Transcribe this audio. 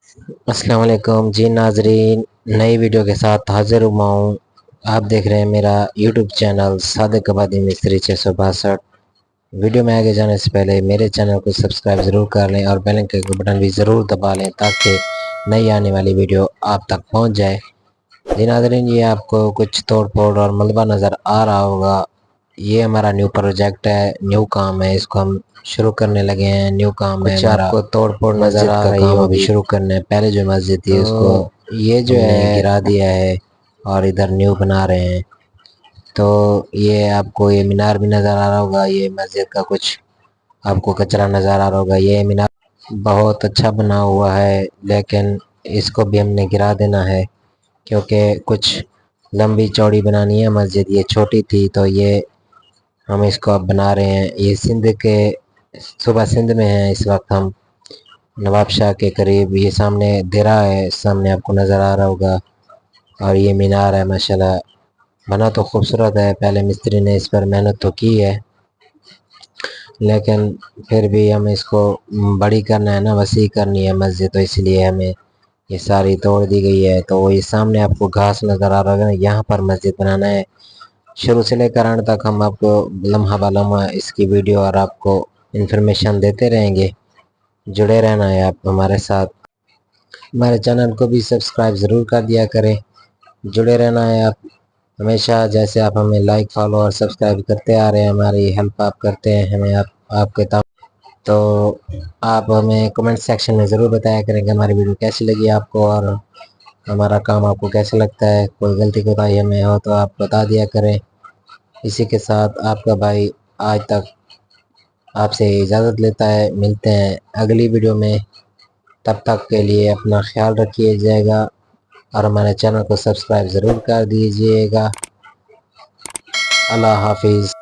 السلام علیکم جی ناظرین، نئی ویڈیو کے ساتھ حاضر ہوا ہوں۔ آپ دیکھ رہے ہیں میرا یوٹیوب چینل صادق آبادی مستری 662۔ ویڈیو میں آگے جانے سے پہلے میرے چینل کو سبسکرائب ضرور کر لیں اور بیل آئکن کا بٹن بھی ضرور دبا لیں تاکہ نئی آنے والی ویڈیو آپ تک پہنچ جائے۔ جی ناظرین، یہ آپ کو کچھ توڑ پھوڑ اور ملبہ نظر آ رہا ہوگا۔ یہ ہمارا نیو پروجیکٹ ہے، نیو کام ہے، اس کو ہم شروع کرنے لگے ہیں۔ نیو کام ہے، کچھ آپ کو توڑ پھوڑ نظر آ رہی ہوگی۔ ابھی شروع کرنے پہلے جو مسجد تھی اس کو یہ جو ہے گرا دیا ہے اور ادھر نیو بنا رہے ہیں۔ تو یہ آپ کو یہ مینار بھی نظر آ رہا ہوگا، یہ مسجد کا کچھ آپ کو کچرا نظر آ رہا ہوگا۔ یہ مینار بہت اچھا بنا ہوا ہے، لیکن اس کو بھی ہم نے گرا دینا ہے کیونکہ کچھ لمبی چوڑی بنانی ہے مسجد۔ یہ چھوٹی تھی تو یہ ہم اس کو اب بنا رہے ہیں۔ یہ سندھ کے صوبہ سندھ میں ہیں اس وقت ہم، نواب شاہ کے قریب۔ یہ سامنے درہ ہے، سامنے آپ کو نظر آ رہا ہوگا، اور یہ مینار ہے۔ ماشاءاللہ بنا تو خوبصورت ہے، پہلے مستری نے اس پر محنت تو کی ہے، لیکن پھر بھی ہمیں اس کو بڑی کرنا ہے نا، وسیع کرنی ہے مسجد، تو اس لیے ہمیں یہ ساری توڑ دی گئی ہے۔ تو یہ سامنے آپ کو گھاس نظر آ رہا ہے، یہاں پر مسجد بنانا ہے۔ شروع سے لے کر انت تک ہم آپ کو لمحہ بہ لمحہ اس کی ویڈیو اور آپ کو انفارمیشن دیتے رہیں گے۔ جڑے رہنا ہے آپ ہمارے ساتھ، ہمارے چینل کو بھی سبسکرائب ضرور کر دیا کریں۔ جڑے رہنا ہے آپ ہمیشہ، جیسے آپ ہمیں لائک، فالو اور سبسکرائب کرتے آ رہے ہیں، ہماری ہیلپ آپ کرتے ہیں ہمیں، آپ کے تو آپ ہمیں کمنٹ سیکشن میں ضرور بتایا کریں کہ ہماری ویڈیو کیسی لگی آپ کو، اور ہمارا کام آپ کو کیسا لگتا ہے۔ کوئی غلطی کوتاہی ہمیں ہو تو آپ بتا دیا کریں۔ اسی کے ساتھ آپ کا بھائی آج تک آپ سے اجازت لیتا ہے، ملتے ہیں اگلی ویڈیو میں۔ تب تک کے لیے اپنا خیال رکھیے جائے گا اور ہمارے چینل کو سبسکرائب ضرور کر دیجیے گا۔ اللہ حافظ۔